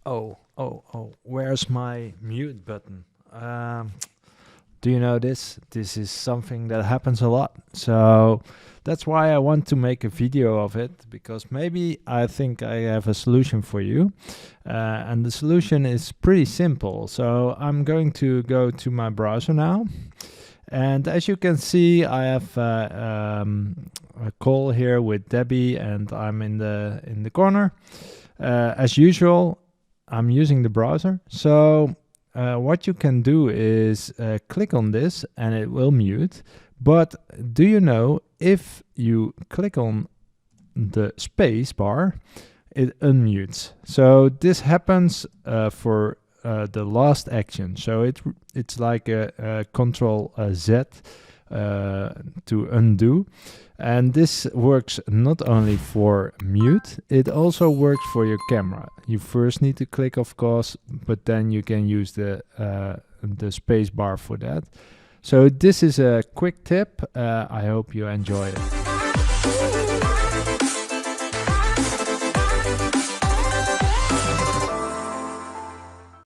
Oh, where's my mute button? Do you know this? This is something that happens a lot. So that's why I want to make a video of it, because maybe I think I have a solution for you. And the solution is pretty simple. So I'm going to go to my browser now. And as you can see, I have a call here with Debbie, and I'm in the corner. As usual, I'm using the browser. So what you can do is click on this and it will mute. But do you know, if you click on the space bar, it unmutes. So this happens for the last action. So it's like a Control Z to undo. And this works not only for mute, it also works for your camera. You first need to click, of course, but then you can use the space bar for that. So this is a quick tip. I hope you enjoy it.